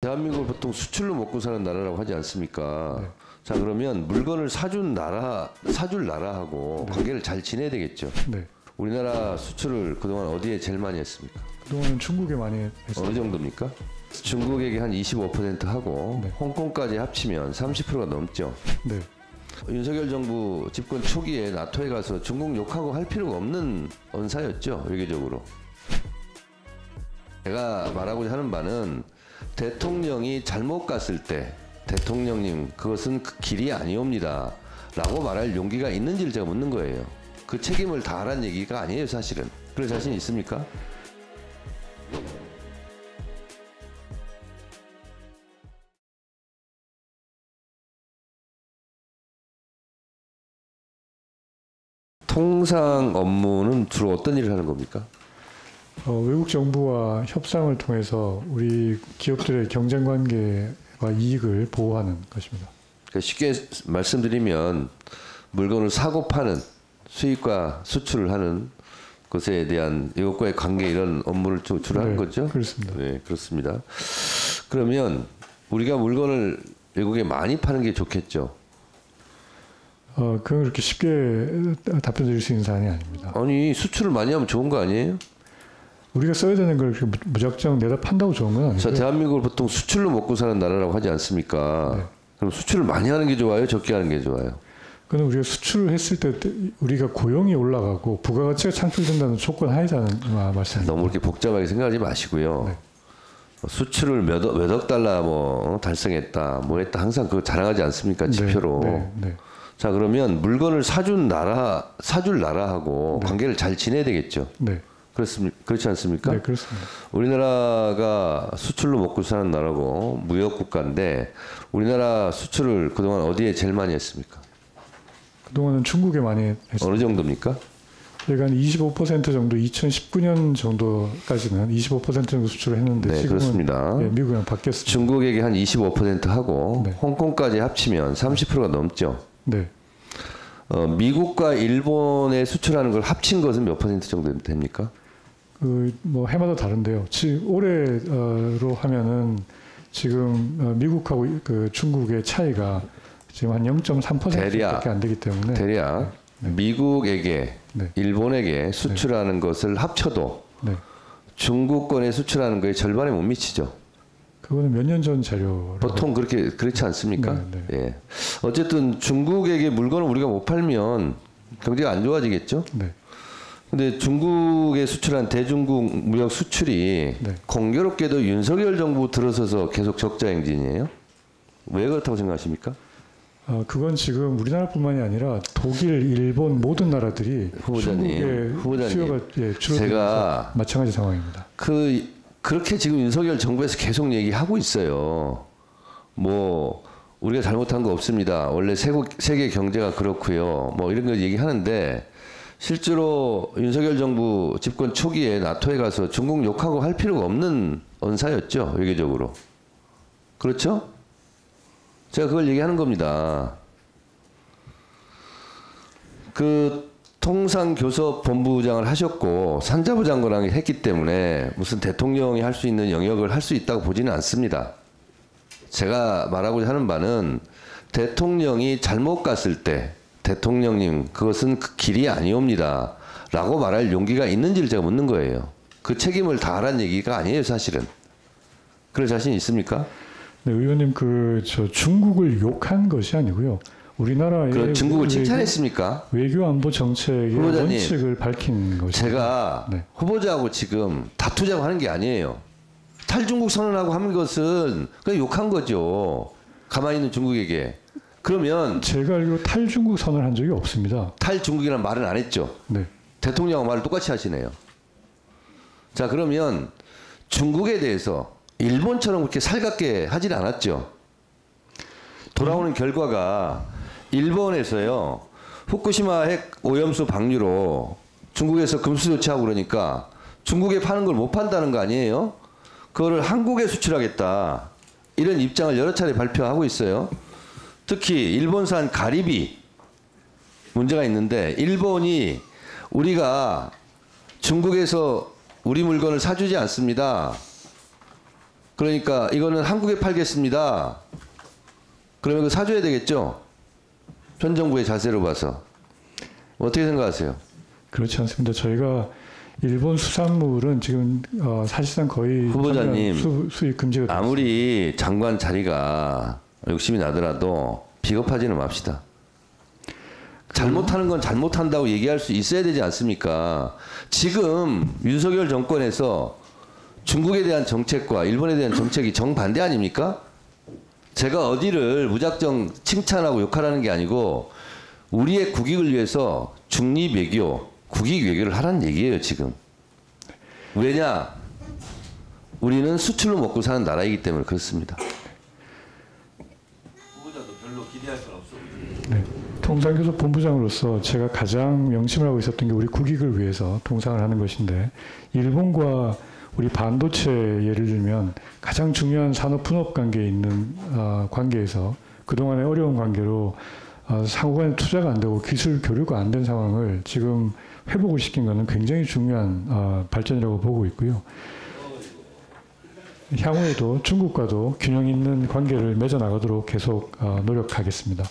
대한민국을 보통 수출로 먹고 사는 나라라고 하지 않습니까? 네. 자, 그러면 물건을 사줄 나라하고 네. 관계를 잘 지내야 되겠죠. 네. 우리나라 수출을 그동안 어디에 제일 많이 했습니까? 그동안은 중국에 많이 했습니다. 어느 정도입니까? 중국에게 한 25% 하고 네. 홍콩까지 합치면 30%가 넘죠. 네. 윤석열 정부 집권 초기에 나토에 가서 중국 욕하고 할 필요가 없는 언사였죠, 외교적으로. 제가 말하고자 하는 바는 대통령이 잘못 갔을 때 대통령님 그것은 그 길이 아니옵니다 라고 말할 용기가 있는지를 제가 묻는 거예요. 그 책임을 다하라는 얘기가 아니에요, 사실은. 그럴 자신 있습니까? 통상 업무는 주로 어떤 일을 하는 겁니까? 외국 정부와 협상을 통해서 우리 기업들의 경쟁 관계와 이익을 보호하는 것입니다. 그러니까 쉽게 말씀드리면 물건을 사고 파는 수입과 수출을 하는 것에 대한 이것과의 관계 이런 업무를 주로 하는 거죠? 그렇습니다. 네, 그렇습니다. 그러면 우리가 물건을 외국에 많이 파는 게 좋겠죠? 그건 그렇게 쉽게 답변 드릴 수 있는 사안이 아닙니다. 아니, 수출을 많이 하면 좋은 거 아니에요? 우리가 써야 되는 걸 무작정 내다 판다고 좋은 건 아니고. 자, 대한민국을 보통 수출로 먹고 사는 나라라고 하지 않습니까? 네. 그럼 수출을 많이 하는 게 좋아요? 적게 하는 게 좋아요? 그건 우리가 수출을 했을 때 우리가 고용이 올라가고 부가가치가 창출된다는 조건 하에자는 말씀입니다. 너무 그렇게 복잡하게 생각하지 마시고요. 네. 수출을 몇 억 달러 뭐 달성했다, 뭐 했다 항상 그거 자랑하지 않습니까? 지표로. 네. 네. 자, 그러면 물건을 사줄 나라하고 네. 관계를 잘 지내야 되겠죠. 네. 그렇지 않습니까? 네, 그렇습니다. 우리나라가 수출로 먹고 사는 나라고 무역 국가인데 우리나라 수출을 그동안 어디에 제일 많이 했습니까? 그동안은 중국에 많이 했습니다. 어느 정도입니까? 저희가 한 25% 정도 2019년 정도까지는 25% 정도 수출을 했는데 네, 지금은 그렇습니다. 예, 미국이랑 바뀌었습니다. 중국에게 한 25% 하고 네. 홍콩까지 합치면 30%가 넘죠. 네. 미국과 일본에 수출하는 걸 합친 것은 몇 퍼센트 정도 됩니까? 뭐 해마다 다른데요. 올해로 하면은 지금 미국하고 중국의 차이가 지금 한 0.3%밖에 안 되기 때문에 대략 네. 미국에게 네. 일본에게 수출하는 네. 것을 합쳐도 네. 중국권에 수출하는 거에 절반에 못 미치죠. 그거는 몇 년 전 자료. 보통 그렇지 않습니까? 네, 네. 예. 어쨌든 중국에게 물건을 우리가 못 팔면 경제가 안 좋아지겠죠. 네. 근데 중국에 수출한 대중국 무역 수출이 네. 공교롭게도 윤석열 정부 들어서서 계속 적자 행진이에요. 왜 그렇다고 생각하십니까? 그건 지금 우리나라뿐만이 아니라 독일, 일본 모든 나라들이 후보자님, 수요가 줄어들면서 마찬가지 상황입니다. 그렇게 지금 윤석열 정부에서 계속 얘기하고 있어요. 뭐 우리가 잘못한 거 없습니다. 원래 세계 경제가 그렇고요. 뭐 이런 거 얘기하는데 실제로 윤석열 정부 집권 초기에 나토에 가서 중국 욕하고 할 필요가 없는 언사였죠. 외교적으로. 그렇죠? 제가 그걸 얘기하는 겁니다. 통상교섭본부장을 하셨고 산자부 장관을 했기 때문에 무슨 대통령이 할 수 있는 영역을 할 수 있다고 보지는 않습니다. 제가 말하고자 하는 바는 대통령이 잘못 갔을 때 대통령님 그것은 그 길이 아니옵니다 라고 말할 용기가 있는지를 제가 묻는 거예요. 그 책임을 다하라는 얘기가 아니에요, 사실은. 그럴 자신 있습니까? 네, 의원님 중국을 욕한 것이 아니고요. 우리나라의 중국을 칭찬했습니까? 외교 안보 정책의 원칙을 밝힌 것입니다. 제가 네. 후보자하고 지금 다투자고 하는 게 아니에요. 탈중국 선언하고 하는 것은 그냥 욕한 거죠. 가만히 있는 중국에게. 그러면 제가 알기로 탈중국 선언한 적이 없습니다. 탈중국이라는 말은 안 했죠. 네. 대통령하고 말을 똑같이 하시네요. 자, 그러면 중국에 대해서 일본처럼 그렇게 살갑게 하진 않았죠. 돌아오는 결과가 일본에서요. 후쿠시마 핵 오염수 방류로 중국에서 금수 조치하고 그러니까 중국에 파는 걸 못 판다는 거 아니에요? 그거를 한국에 수출하겠다. 이런 입장을 여러 차례 발표하고 있어요. 특히 일본산 가리비 문제가 있는데 일본이 우리가 중국에서 우리 물건을 사주지 않습니다. 그러니까 이거는 한국에 팔겠습니다. 그러면 그 사줘야 되겠죠? 현 정부의 자세로 봐서. 어떻게 생각하세요? 그렇지 않습니다. 저희가 일본 수산물은 지금 사실상 거의 후보자님, 수입 금지가 됐습니다. 아무리 장관 자리가 욕심이 나더라도 비겁하지는 맙시다. 잘못하는 건 잘못한다고 얘기할 수 있어야 되지 않습니까? 지금 윤석열 정권에서 중국에 대한 정책과 일본에 대한 정책이 정반대 아닙니까? 제가 어디를 무작정 칭찬하고 욕하라는 게 아니고 우리의 국익을 위해서 중립 외교, 국익 외교를 하라는 얘기예요, 지금. 왜냐? 우리는 수출로 먹고 사는 나라이기 때문에 그렇습니다. 후보자도 별로 기대할 건 없어. 네. 통상교섭 본부장으로서 제가 가장 명심을 하고 있었던 게 우리 국익을 위해서 통상을 하는 것인데, 일본과 우리 반도체 예를 들면 가장 중요한 산업 분업 관계에 있는 관계에서 그동안의 어려운 관계로 상호간에 투자가 안 되고 기술 교류가 안 된 상황을 지금 회복을 시킨 것은 굉장히 중요한 발전이라고 보고 있고요. 향후에도 중국과도 균형 있는 관계를 맺어나가도록 계속 노력하겠습니다.